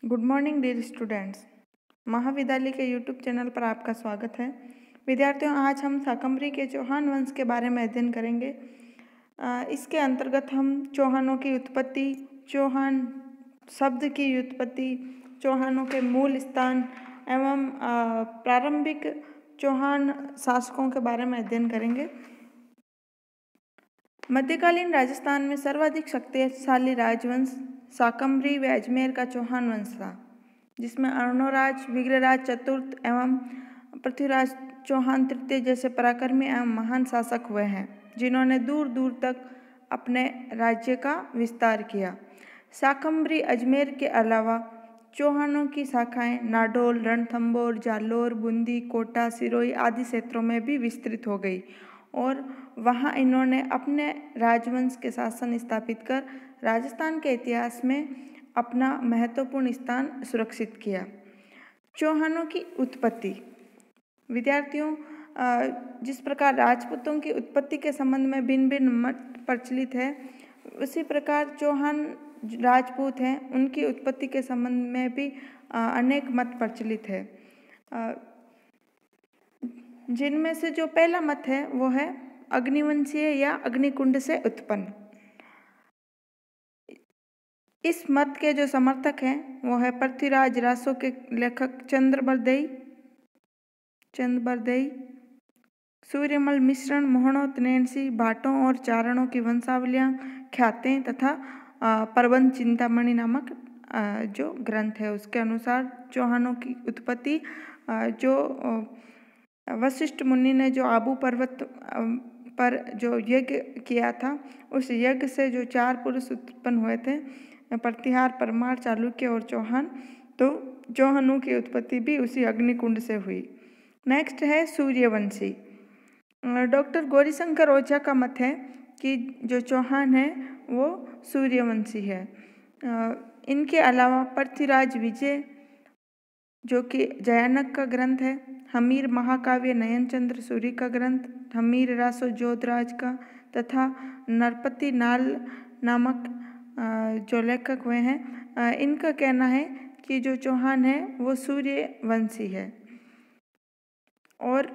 Good morning dear students. महाविद्यालय के YouTube channel पर आपका स्वागत है। विद्यार्थियों, आज हम शाकंभरी के चौहान वंश के बारे में अध्ययन करेंगे। इसके अंतर्गत हम चौहानों की उत्पत्ति, चौहान शब्द की उत्पत्ति, चौहानों के मूल स्थान एवं प्रारंभिक चौहान शासकों के बारे में अध्ययन करेंगे। मध्यकालीन राजस्थान में सर्वाधिक शक्तिशाली राजवंश शाकंभरी व अजमेर का चौहान वंश था, जिसमें अर्णोराज, विग्रहराज चतुर्थ एवं पृथ्वीराज चौहान तृतीय जैसे पराक्रमी एवं महान शासक हुए हैं, जिन्होंने दूर दूर तक अपने राज्य का विस्तार किया। शाकंभरी अजमेर के अलावा चौहानों की शाखाएं नाडोल, रणथंभौर, जालोर, बूंदी, कोटा, सिरोही आदि क्षेत्रों में भी विस्तृत हो गई और वहाँ इन्होंने अपने राजवंश के शासन स्थापित कर राजस्थान के इतिहास में अपना महत्वपूर्ण स्थान सुरक्षित किया। चौहानों की उत्पत्ति। विद्यार्थियों, जिस प्रकार राजपूतों की उत्पत्ति के संबंध में भिन्न भिन्न मत प्रचलित है, उसी प्रकार चौहान राजपूत हैं, उनकी उत्पत्ति के संबंध में भी अनेक मत प्रचलित है, जिनमें से जो पहला मत है वो है अग्निवंशीय या अग्निकुंड से उत्पन्न। इस मत के जो समर्थक हैं वो है पृथ्वीराज रासो के लेखक चंद्रबरदेई, सूर्यमल मिश्रण, मोहनोत, नैनसी, भाटों और चारणों की वंशावलियाँ, ख्यातें तथा प्रबंध चिंतामणि नामक जो ग्रंथ है उसके अनुसार चौहानों की उत्पत्ति जो वशिष्ठ मुनि ने जो आबू पर्वत पर जो यज्ञ किया था, उस यज्ञ से जो 4 पुरुष उत्पन्न हुए थे, प्रतिहार, परमार, चालुक्य और चौहान, तो चौहानों की उत्पत्ति भी उसी अग्निकुंड से हुई। नेक्स्ट है सूर्यवंशी। डॉक्टर गौरीशंकर ओझा का मत है कि जो चौहान है वो सूर्यवंशी है। इनके अलावा पृथ्वीराज विजय, जो कि जयानक का ग्रंथ है, हमीर महाकाव्य नयनचंद्र सूरी का ग्रंथ, हमीर रासो जोधराज का, तथा नरपति नाल नामक जो लेखक हुए हैं, इनका कहना है कि जो चौहान है वो सूर्यवंशी है। और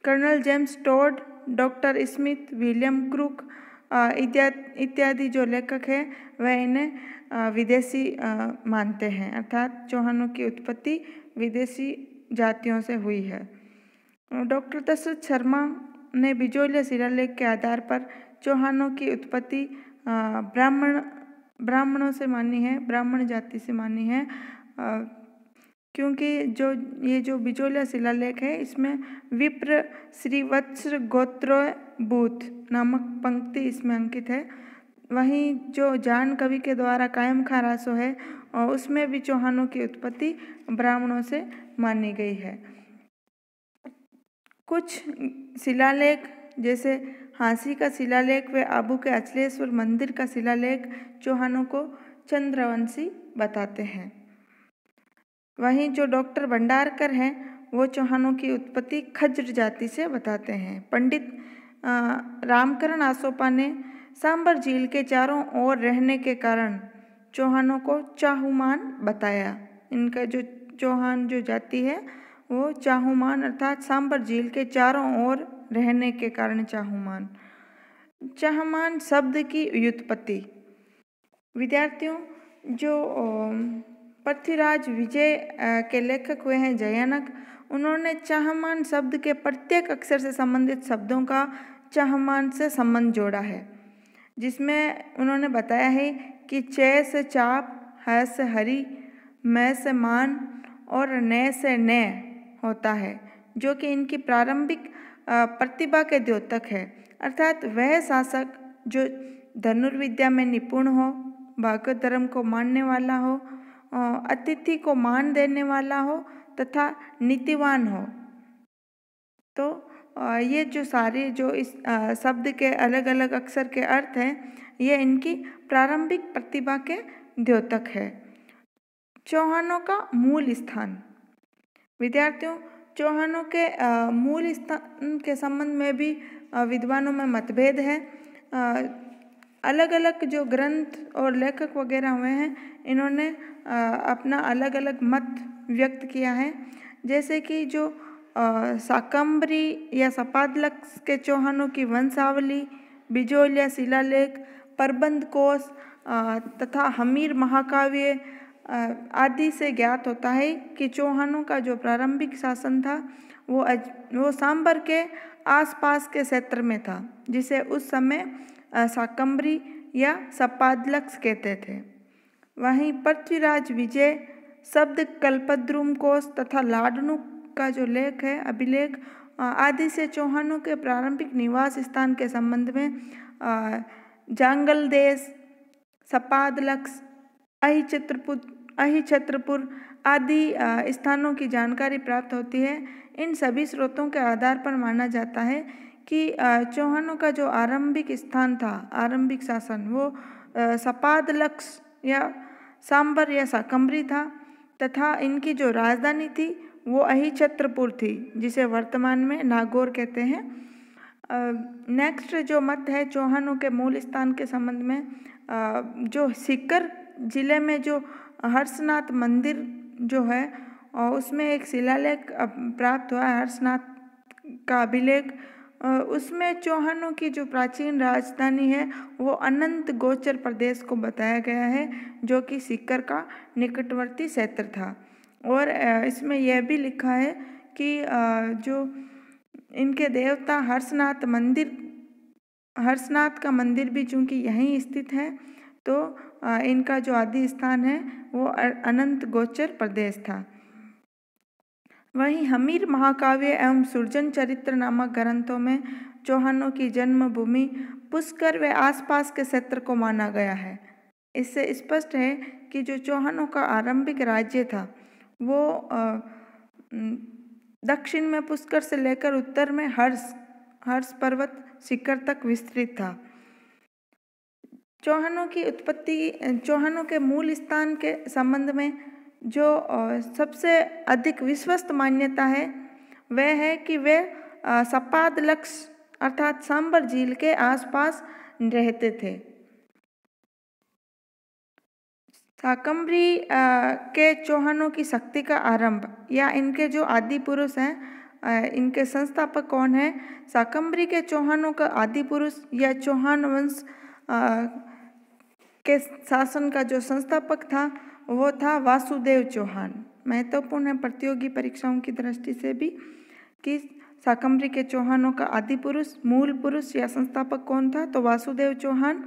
colonel James Tod, doctor Smith, William Crooke इत्यादि जो लेखक हैं वह इन्हें विदेशी मानते हैं, अर्थात चौहानों की उत्पत्ति विदेशी जातियों से हुई है। डॉक्टर दशरथ शर्मा ने बिजोलिया शिलालेख के आधार पर चौहानों की उत्पत्ति ब्राह्मणों से मानी है, ब्राह्मण जाति से मानी है, क्योंकि जो बिजोलिया शिलालेख है इसमें विप्र श्रीवत्स गोत्रोद्भूत नामक पंक्ति इसमें अंकित है। वहीं जो जान कवि के द्वारा कायम खां रासो है और उसमें भी चौहानों की उत्पत्ति ब्राह्मणों से मानी गई है। कुछ शिलालेख जैसे हाँसी का शिलालेख व आबू के अचलेश्वर मंदिर का शिलालेख चौहानों को चंद्रवंशी बताते हैं। वहीं जो डॉक्टर भंडारकर हैं वो चौहानों की उत्पत्ति खज्र जाति से बताते हैं। पंडित रामकरण आसोपा ने सांबर झील के चारों ओर रहने के कारण चौहानों को चाहुमान बताया। इनका जो चौहान जो जाति है वो चाहुमान अर्थात सांबर झील के चारों ओर रहने के कारण चाहुमान। चाहमान शब्द की व्युत्पत्ति। विद्यार्थियों, जो पृथ्वीराज विजय के लेखक हुए हैं जयानक, उन्होंने चाहमान शब्द के प्रत्येक अक्षर से संबंधित शब्दों का चाहमान से संबंध जोड़ा है, जिसमें उन्होंने बताया है कि च से चाप, ह से हरि, मैं से मान और न से न होता है, जो कि इनकी प्रारंभिक प्रतिभा के द्योतक है, अर्थात वह शासक जो धनुर्विद्या में निपुण हो, भागवत धर्म को मानने वाला हो, अतिथि को मान देने वाला हो तथा नीतिवान हो। तो ये जो सारे जो इस शब्द के अलग अलग अक्षर के अर्थ हैं, ये इनकी प्रारंभिक प्रतिभा के द्योतक है। चौहानों का मूल स्थान। विद्यार्थियों, चौहानों के मूल स्थान के संबंध में भी विद्वानों में मतभेद है। अलग अलग जो ग्रंथ और लेखक वगैरह हुए हैं, इन्होंने अपना अलग अलग मत व्यक्त किया है। जैसे कि जो शाकंभरी या शपादलक्ष के चौहानों की वंशावली, बिजोलिया शिलालेख, प्रबंध कोश तथा हमीर महाकाव्य आदि से ज्ञात होता है कि चौहानों का जो प्रारंभिक शासन था वो सांबर के आसपास के क्षेत्र में था, जिसे उस समय शाकंभरी या शपादलक्ष कहते थे। वहीं पृथ्वीराज विजय, शब्द कल्पद्रुम कोश तथा लाडनु का जो लेख है, अभिलेख आदि से चौहानों के प्रारंभिक निवास स्थान के संबंध में जांगल देश, शपादलक्ष, अहिछत्रपुर आदि स्थानों की जानकारी प्राप्त होती है। इन सभी स्रोतों के आधार पर माना जाता है कि चौहानों का जो आरंभिक स्थान था, आरंभिक शासन, वो शपादलक्ष या सांबर या शाकंभरी था तथा इनकी जो राजधानी थी वो अहिछत्रपुर थी, जिसे वर्तमान में नागौर कहते हैं। नेक्स्ट जो मत है चौहानों के मूल स्थान के संबंध में, जो सीकर जिले में जो हर्षनाथ मंदिर जो है उसमें एक शिलालेख प्राप्त हुआ है, हर्षनाथ का अभिलेख। उसमें चौहानों की जो प्राचीन राजधानी है वो अनंत गोचर प्रदेश को बताया गया है, जो कि सीकर का निकटवर्ती क्षेत्र था। और इसमें यह भी लिखा है कि जो इनके देवता हर्षनाथ का मंदिर भी चूँकि यहीं स्थित है, तो इनका जो आदि स्थान है वो अनंत गोचर प्रदेश था। वहीं हमीर महाकाव्य एवं सुरजन चरित्र नामक ग्रंथों में चौहानों की जन्मभूमि पुष्कर व आसपास के क्षेत्र को माना गया है। इससे स्पष्ट है कि जो चौहानों का आरंभिक राज्य था वो दक्षिण में पुष्कर से लेकर उत्तर में हर्ष पर्वत शिखर तक विस्तृत था। चौहानों की उत्पत्ति, चौहानों के मूल स्थान के संबंध में जो सबसे अधिक विश्वस्त मान्यता है वह है कि वे शपादलक्ष अर्थात सांबर झील के आसपास रहते थे। शाकंभरी के चौहानों की शक्ति का आरंभ या इनके जो आदि पुरुष हैं, इनके संस्थापक कौन है? शाकंभरी के चौहानों का आदि पुरुष या चौहान वंश के शासन का जो संस्थापक था वो था वासुदेव चौहान। महत्वपूर्ण है प्रतियोगी परीक्षाओं की दृष्टि से भी कि शाकंभरी के चौहानों का आदि पुरुष, मूल पुरुष या संस्थापक कौन था? तो वासुदेव चौहान।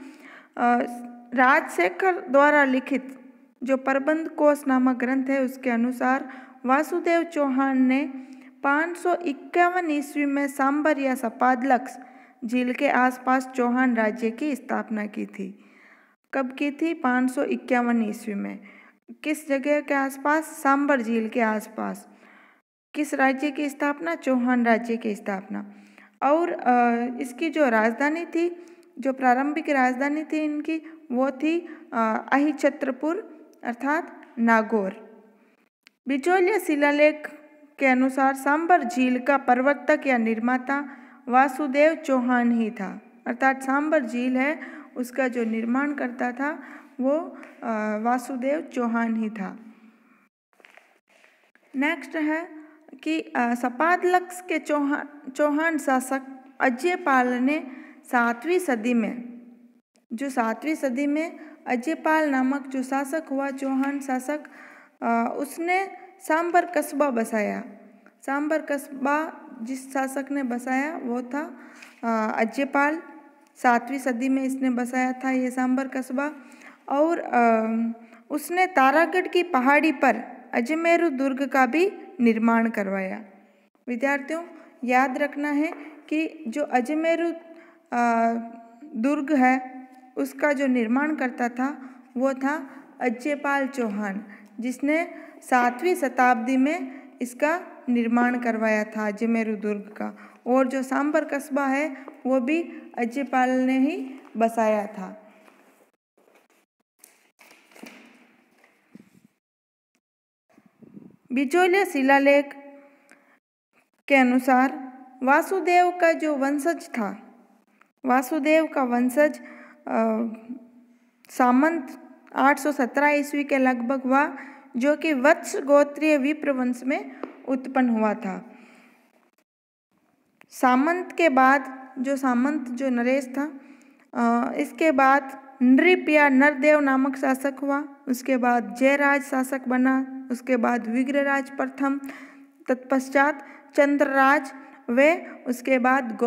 राजशेखर द्वारा लिखित जो प्रबंध कोश नामक ग्रंथ है उसके अनुसार वासुदेव चौहान ने 551 ईस्वी में सांबर या शपादलक्ष झील के आसपास चौहान राज्य की स्थापना की थी। कब की थी? 551 ईस्वी में। किस जगह के आसपास? सांबर झील के आसपास। किस राज्य की स्थापना? चौहान राज्य की स्थापना। और इसकी जो राजधानी थी, जो प्रारंभिक राजधानी थी इनकी, वो थी अहिछत्रपुर अर्थात नागौर। बिचौलिया शिलालेख के अनुसार सांबर झील का प्रवर्तक या निर्माता वासुदेव चौहान ही था, अर्थात सांबर झील है उसका जो निर्माण करता था वो वासुदेव चौहान ही था। नेक्स्ट है कि शपादलक्ष के चौहान शासक अजयपाल ने 7वीं सदी में अजयपाल नामक जो शासक हुआ, चौहान शासक, उसने सांबर कस्बा बसाया। सांबर कस्बा जिस शासक ने बसाया वो था अजयपाल। 7वीं सदी में इसने बसाया था ये सांबर कस्बा। और उसने तारागढ़ की पहाड़ी पर अजमेरू दुर्ग का भी निर्माण करवाया। विद्यार्थियों याद रखना है कि जो अजमेरू दुर्ग है उसका जो निर्माण करता था वो था अजयपाल चौहान, जिसने 7वीं शताब्दी में इसका निर्माण करवाया था अजमेरू दुर्ग का। और जो सांबर कस्बा है वो भी अजयपाल ने ही बसाया था। बिचौलिया शिलालेख के अनुसार वासुदेव का जो वंशज था, वासुदेव का वंशज सामंत 817 ईस्वी के लगभग हुआ, जो कि वत्स गोत्रीय विप्र वंश में उत्पन्न हुआ था। सामंत के बाद सामंत जो नरेश था, इसके बाद नृप या नरदेव नामक शासक हुआ। उसके बाद जयराज शासक बना। उसके बाद विग्रहराज प्रथम, तत्पश्चात चंद्रराज व उसके बाद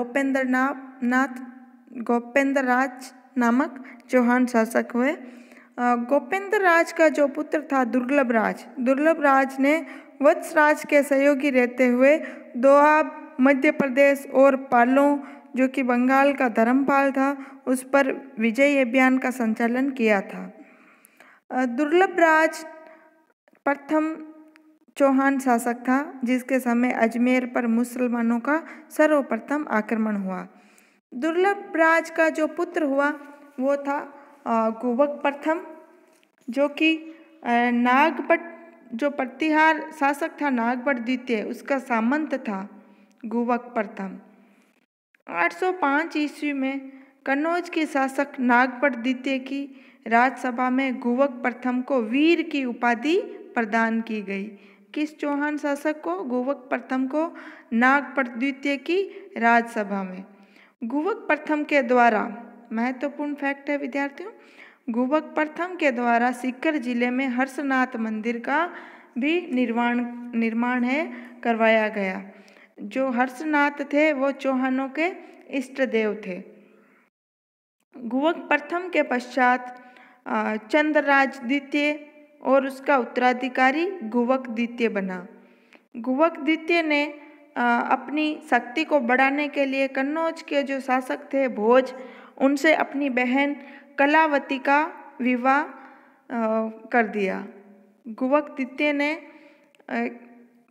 गोपेंद्र राज नामक चौहान शासक हुए। गोपेंद्र राज का जो पुत्र था दुर्लभ राज ने वत्सराज के सहयोगी रहते हुए दोआब, मध्य प्रदेश और पालों, जो कि बंगाल का धर्मपाल था, उस पर विजयी अभियान का संचालन किया था। दुर्लभ राज प्रथम चौहान शासक था, जिसके समय अजमेर पर मुसलमानों का सर्वप्रथम आक्रमण हुआ। दुर्लभ राज का जो पुत्र हुआ वो था गुवक प्रथम, जो कि नागपट जो प्रतिहार शासक था नागपट द्वितीय, उसका सामंत था गुवक प्रथम। 805 ईस्वी में कन्नौज के शासक नागपट द्वितीय की राजसभा में गुवक प्रथम को वीर की उपाधि प्रदान की गई। किस चौहान शासक को? गुवक प्रथम को नागपट द्वितीय की राजसभा में। गुवक प्रथम के द्वारा, महत्वपूर्ण फैक्ट है विद्यार्थियों, गुवक प्रथम के द्वारा सीकर जिले में हर्षनाथ मंदिर का भी निर्माण करवाया गया। जो हर्षनाथ थे वो चौहानों के इष्ट देव थे। गुवक प्रथम के पश्चात चंद्रराज द्वितीय और उसका उत्तराधिकारी गुवक द्वितीय बना। गुवक द्वितीय ने अपनी शक्ति को बढ़ाने के लिए कन्नौज के जो शासक थे भोज, उनसे अपनी बहन कलावती का विवाह कर दिया। गुवक द्वितीय ने,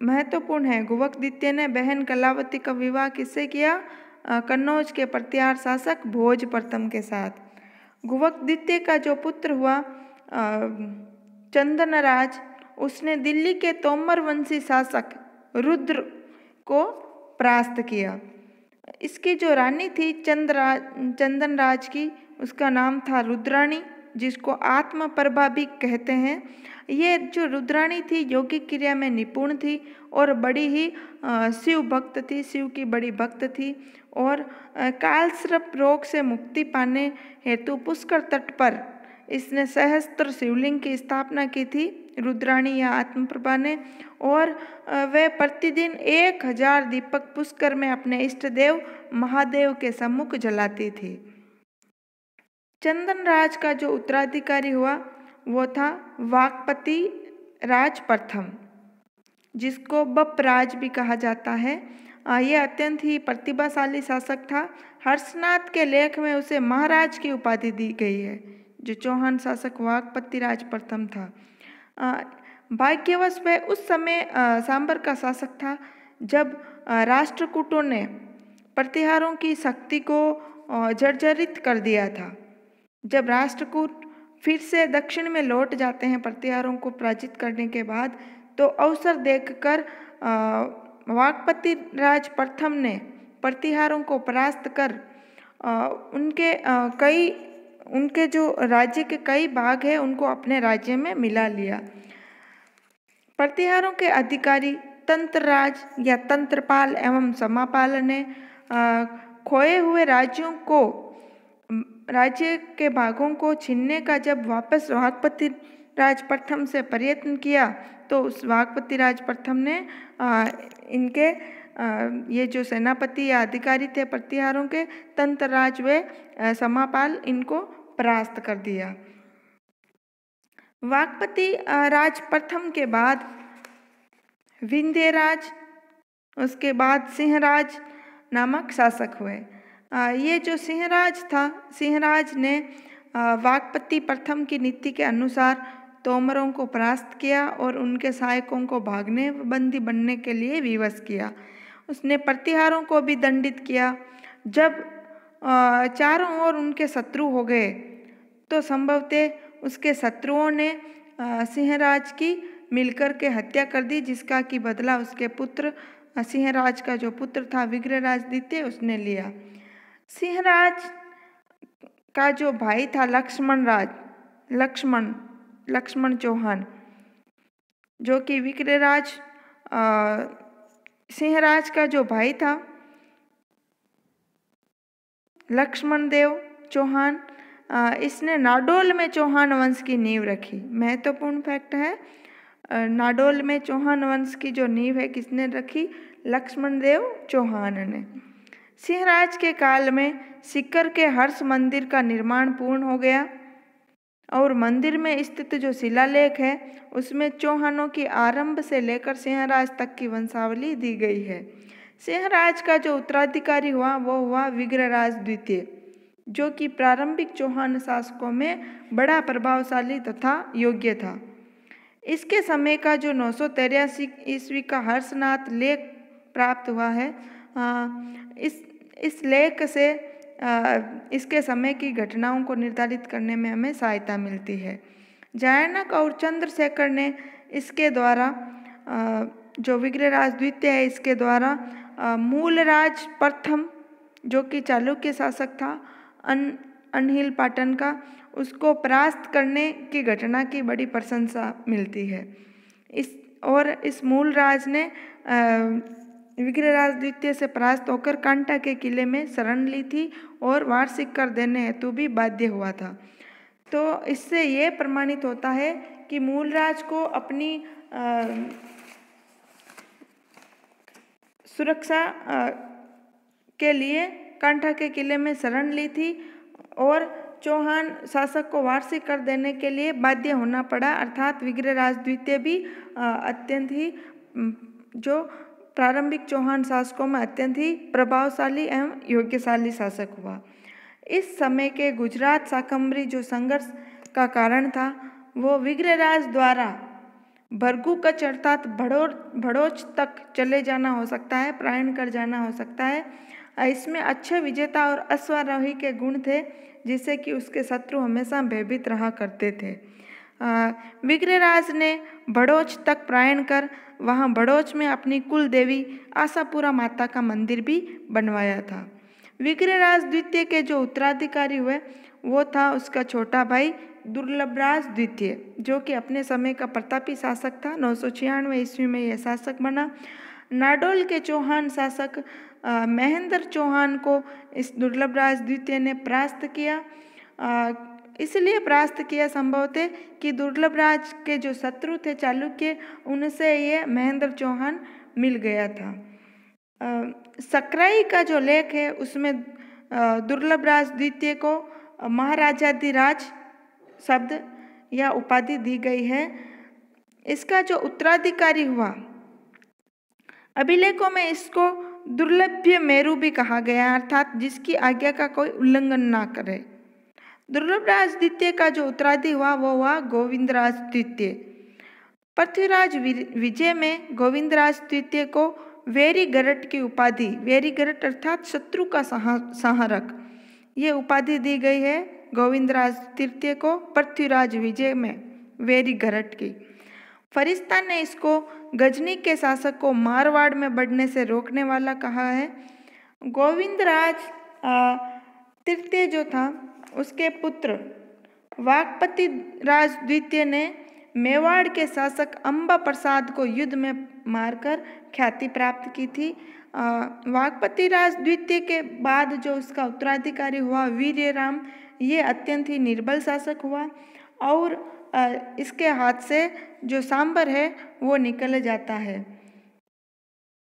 महत्वपूर्ण है, गुवक द्वितीय ने बहन कलावती का विवाह किससे किया? कन्नौज के प्रतिहार शासक भोज प्रथम के साथ। गुवक द्वितीय का जो पुत्र हुआ चंदनराज, उसने दिल्ली के तोमर वंशी शासक रुद्र को परास्त किया। इसकी जो रानी थी चंदनराज की, उसका नाम था रुद्राणी, जिसको आत्मप्रभा भी कहते हैं। ये जो रुद्राणी थी यौगिक क्रिया में निपुण थी और बड़ी ही शिव भक्त थी, शिव की बड़ी भक्त थी। और कालसर्प रोग से मुक्ति पाने हेतु पुष्कर तट पर इसने सहस्त्र शिवलिंग की स्थापना की थी रुद्राणी या आत्मप्रभा ने। और वह प्रतिदिन 1000 दीपक पुष्कर में अपने इष्ट देव महादेव के सम्मुख जलाती थी। चंदनराज का जो उत्तराधिकारी हुआ वो था वाकपति राज प्रथम, जिसको बपराज भी कहा जाता है। यह अत्यंत ही प्रतिभाशाली शासक था। हर्षनाथ के लेख में उसे महाराज की उपाधि दी गई है। जो चौहान शासक वाकपति राज प्रथम था, भाग्यवश वह उस समय सांबर का शासक था जब राष्ट्रकूटों ने प्रतिहारों की शक्ति को जर्जरित कर दिया था। जब राष्ट्रकूट फिर से दक्षिण में लौट जाते हैं प्रतिहारों को पराजित करने के बाद, तो अवसर देखकर वाकपति राज प्रथम ने प्रतिहारों को परास्त कर उनके जो राज्य के कई भाग हैं उनको अपने राज्य में मिला लिया। प्रतिहारों के अधिकारी तंत्रराज या तंत्रपाल एवं समापाल ने खोए हुए राज्य के भागों को छीनने का जब वापस वाकपति राज प्रथम से प्रयत्न किया, तो उस वाकपति राज प्रथम ने इनके ये जो सेनापति या अधिकारी थे प्रतिहारों के, तंत्रराज व समापाल, इनको परास्त कर दिया। वाकपति राज प्रथम के बाद विंध्यराज, उसके बाद सिंहराज नामक शासक हुए। ये जो सिंहराज था, सिंहराज ने वाकपति प्रथम की नीति के अनुसार तोमरों को परास्त किया और उनके सहायकों को भागने व बंदी बनने के लिए विवश किया। उसने प्रतिहारों को भी दंडित किया। जब चारों ओर उनके शत्रु हो गए, तो संभवतः उसके शत्रुओं ने सिंहराज की मिलकर के हत्या कर दी, जिसका कि बदला उसके पुत्र सिंहराज का जो पुत्र था विग्रहराज द्वितीय, उसने लिया। सिंहराज का जो भाई था लक्ष्मण चौहान, जो कि विग्रहराज सिंहराज का जो भाई था लक्ष्मण देव चौहान, इसने नाडोल में चौहान वंश की नींव रखी। महत्वपूर्ण फैक्ट है, नाडोल में चौहान वंश की जो नींव है किसने रखी? लक्ष्मण देव चौहान ने। सिंहराज के काल में सीकर के हर्ष मंदिर का निर्माण पूर्ण हो गया और मंदिर में स्थित जो शिलालेख है उसमें चौहानों की आरंभ से लेकर सिंहराज तक की वंशावली दी गई है। सिंहराज का जो उत्तराधिकारी हुआ वो हुआ विग्रहराज द्वितीय, जो कि प्रारंभिक चौहान शासकों में बड़ा प्रभावशाली तथा योग्य था। इसके समय का जो 983 ईस्वी का हर्षनाथ लेख प्राप्त हुआ है, इस लेख से इसके समय की घटनाओं को निर्धारित करने में हमें सहायता मिलती है। जयनक और चंद्रशेखर ने इसके द्वारा, जो विग्रहराज द्वितीय है इसके द्वारा मूलराज प्रथम, जो कि चालुक्य शासक था अनहिल पाटन का, उसको परास्त करने की घटना की बड़ी प्रशंसा मिलती है। इस मूलराज ने विग्रहराज द्वितीय से परास्त होकर कांटा के किले में शरण ली थी और वार्षिक कर देने हेतु भी बाध्य हुआ था। तो इससे ये प्रमाणित होता है कि मूलराज को अपनी सुरक्षा के लिए कांठा के किले में शरण ली थी और चौहान शासक को वार्षिक कर देने के लिए बाध्य होना पड़ा। अर्थात विग्रहराज द्वितीय भी अत्यंत ही, जो प्रारंभिक चौहान शासकों में अत्यंत ही प्रभावशाली एवं योग्यशाली शासक हुआ। इस समय के गुजरात शाकंभरी जो संघर्ष का कारण था वो विग्रहराज द्वारा भरगू कच्छ अर्थात भड़ोच तक चले जाना हो सकता है, प्रयाण कर जाना हो सकता है। इसमें अच्छे विजेता और अश्वारोही के गुण थे, जिससे कि उसके शत्रु हमेशा भयभीत रहा करते थे। विग्रहराज ने भड़ोच तक प्रयाण कर वहाँ भड़ोच में अपनी कुल देवी आशापुरा माता का मंदिर भी बनवाया था। विग्रहराज द्वितीय के जो उत्तराधिकारी हुए वो था उसका छोटा भाई दुर्लभराज द्वितीय, जो कि अपने समय का प्रतापी शासक था। 996 ईस्वी में यह शासक बना। नाडोल के चौहान शासक महेंद्र चौहान को इस दुर्लभराज द्वितीय ने परास्त किया। इसलिए परास्त किया संभवतः कि दुर्लभराज के जो शत्रु थे चालुक्य, उनसे ये महेंद्र चौहान मिल गया था। सकराई का जो लेख है उसमें दुर्लभराज द्वितीय को महाराजाधिराज शब्द या उपाधि दी गई है। इसका जो उत्तराधिकारी हुआ, अभिलेखों में इसको दुर्लभ्य मेरु भी कहा गया, अर्थात जिसकी आज्ञा का कोई उल्लंघन ना करे। दुर्लभराज द्वितीय का जो उत्तराधिकारी हुआ वो हुआ गोविंदराज द्वितीय। पृथ्वीराज विजय में गोविंदराज द्वितीय को वेरीगरट की उपाधि, वेरीगरट अर्थात शत्रु का संहारक, ये उपाधि दी गई है गोविंदराज तृतीय को पृथ्वीराज विजय में वेरीगरट की। फरिश्ता ने इसको गजनी के शासक को मारवाड़ में बढ़ने से रोकने वाला कहा है। गोविंदराज तृतीय जो था उसके पुत्र वाकपति राज द्वितीय ने मेवाड़ के शासक अंबा प्रसाद को युद्ध में मारकर ख्याति प्राप्त की थी। वाकपति राज द्वितीय के बाद जो उसका उत्तराधिकारी हुआ वीर्यराम, ये अत्यंत ही निर्बल शासक हुआ और इसके हाथ से जो सांबर है वो निकल जाता है।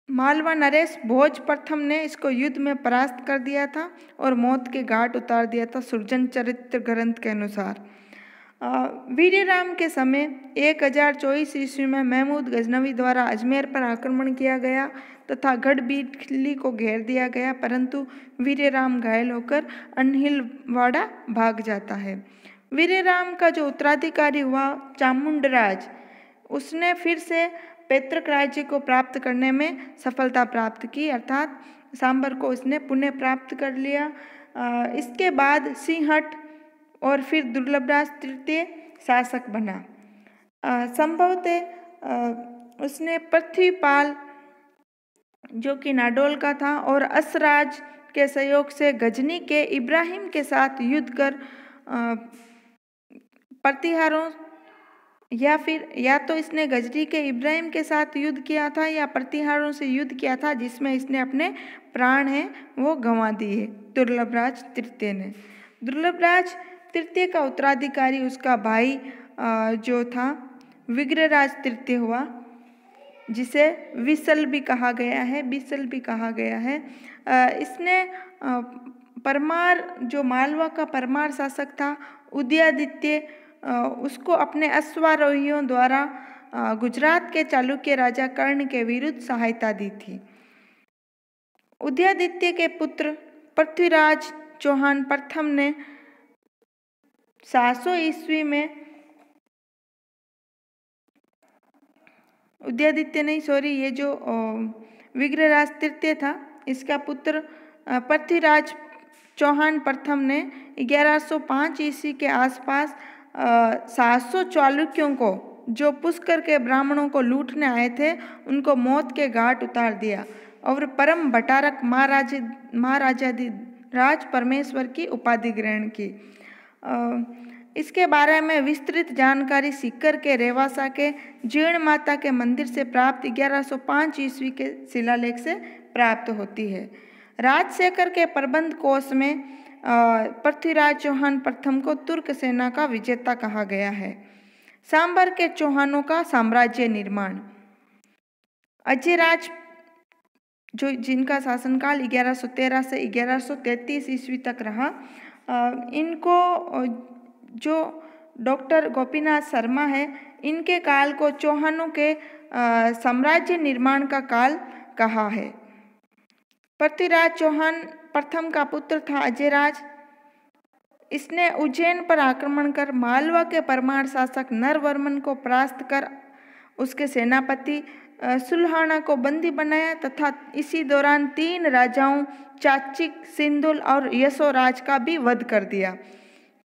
मालवा नरेश भोज प्रथम ने इसको युद्ध में परास्त कर दिया था और मौत के घाट उतार दिया था सुरजन चरित्र ग्रंथ के अनुसार। वीर्यराम के समय 1024 ईस्वी में महमूद गजनवी द्वारा अजमेर पर आक्रमण किया गया तथा गढ़बीली को घेर दिया गया, परंतु वीर्यराम घायल होकर अनहिलवाड़ा भाग जाता है। वीर्यराम का जो उत्तराधिकारी हुआ चामुंडराज, उसने फिर से पैतृक राज्य को प्राप्त करने में सफलता प्राप्त की, अर्थात सांबर को उसने पुनः प्राप्त कर लिया। इसके बाद सिंहट और फिर दुर्लभराज तृतीय शासक बना। संभवतः उसने पृथ्वीपाल जो कि नाडोल का था और असराज के सहयोग से गजनी के इब्राहिम के साथ युद्ध कर प्रतिहारों या तो इसने गजनी के इब्राहिम के साथ युद्ध किया था या प्रतिहारों से युद्ध किया था, जिसमें इसने अपने प्राण हैं वो गंवा दिए दुर्लभराज तृतीय ने। दुर्लभराज तृतीय का उत्तराधिकारी उसका भाई जो था विग्रहराज तृतीय हुआ, जिसे विसल भी कहा गया है। इसने परमार जो मालवा का परमार शासक था उदयादित्य, उसको अपने अश्वारोहियों द्वारा गुजरात के चालुक्य राजा कर्ण के विरुद्ध सहायता दी थी। उदयादित्य के पुत्र पृथ्वीराज चौहान प्रथम ने 700 ईस्वी में ये जो विग्रहराज तृतीय था, इसका पुत्र पृथ्वीराज चौहान प्रथम ने 1105 ईस्वी के आसपास 700 चालुक्यों को, जो पुष्कर के ब्राह्मणों को लूटने आए थे, उनको मौत के घाट उतार दिया और परम भटारक महाराजाधिराज परमेश्वर की उपाधि ग्रहण की। इसके बारे में विस्तृत जानकारी सीकर के रेवासा के जीर्ण माता के मंदिर से प्राप्त 1105 ईस्वी के शिलालेख से प्राप्त होती है। राजशेखर के प्रबंध कोश में पृथ्वीराज चौहान प्रथम को तुर्क सेना का विजेता कहा गया है। सांबर के चौहानों का साम्राज्य निर्माण। अजयराज जो जिनका शासनकाल 1113 से 1133 ईस्वी तक रहा, इनको जो डॉक्टर गोपीनाथ शर्मा है, इनके काल को चौहानों के साम्राज्य निर्माण का काल कहा है। पृथ्वीराज चौहान प्रथम का पुत्र था अजयराज। इसने उज्जैन पर आक्रमण कर मालवा के परमार शासक नरवर्मन को परास्त कर उसके सेनापति सुल्हाना को बंदी बनाया तथा इसी दौरान 3 राजाओं चाचिक, सिंधुल और यशोराज का भी वध कर दिया।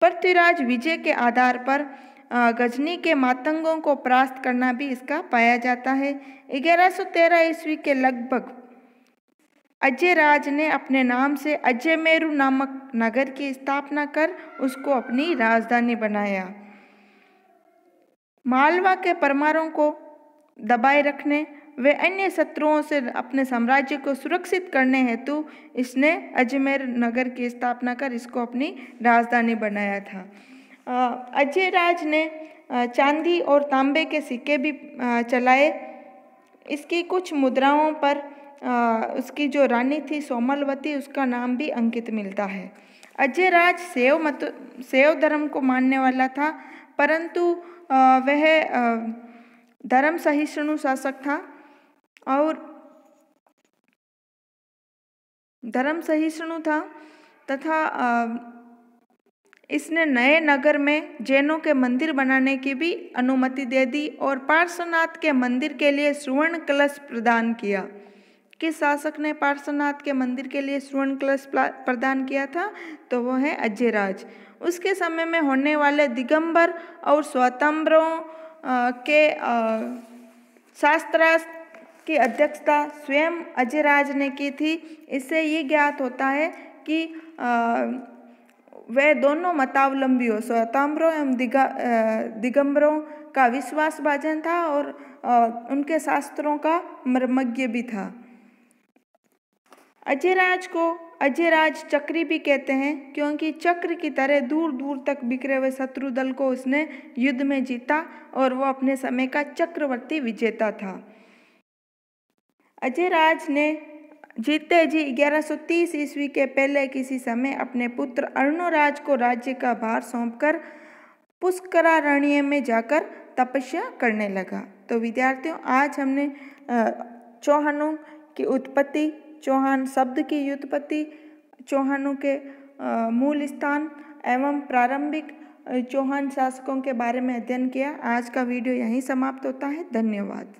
पृथ्वीराज विजय के आधार पर गजनी के मातंगों को परास्त करना भी इसका पाया जाता है। 1113 ईस्वी के लगभग अजयराज ने अपने नाम से अजयमेरु नामक नगर की स्थापना कर उसको अपनी राजधानी बनाया। मालवा के परमारों को दबाए रखने वे अन्य शत्रुओं से अपने साम्राज्य को सुरक्षित करने हेतु इसने अजमेर नगर की स्थापना कर इसको अपनी राजधानी बनाया था। अजयराज ने चांदी और तांबे के सिक्के भी चलाए। इसकी कुछ मुद्राओं पर उसकी जो रानी थी सोमलवती, उसका नाम भी अंकित मिलता है। अजयराज शैव धर्म को मानने वाला था, परंतु वह धर्म सहिष्णु शासक था और तथा इसने नए नगर में जैनों के मंदिर बनाने की भी अनुमति दे दी और पार्श्वनाथ के मंदिर के लिए स्वर्ण कलश प्रदान किया। किस शासक ने पार्श्वनाथ के मंदिर के लिए स्वर्ण कलश प्रदान किया था? तो वो है अजयराज। उसके समय में होने वाले दिगंबर और स्वतंत्रों के शास्त्रार्थ की अध्यक्षता स्वयं अजयराज ने की थी। इससे ये ज्ञात होता है कि वे दोनों मतावलंबियों स्वतंत्रों एवं दिगंबरों का विश्वासभाजन था और उनके शास्त्रों का मर्मज्ञ भी था। अजयराज को अजयराज चक्री भी कहते हैं, क्योंकि चक्र की तरह दूर दूर तक बिखरे हुए शत्रु दल को उसने युद्ध में जीता और वो अपने समय का चक्रवर्ती विजेता था। अजयराज ने जीते जी 1130 ईस्वी के पहले किसी समय अपने पुत्र अर्णोराज को राज्य का भार सौंपकर पुष्करारण्य में जाकर तपस्या करने लगा। तो विद्यार्थियों, आज हमने चौहानों की उत्पत्ति, चौहान शब्द की व्युत्पत्ति, चौहानों के मूल स्थान एवं प्रारंभिक चौहान शासकों के बारे में अध्ययन किया। आज का वीडियो यहीं समाप्त होता है। धन्यवाद।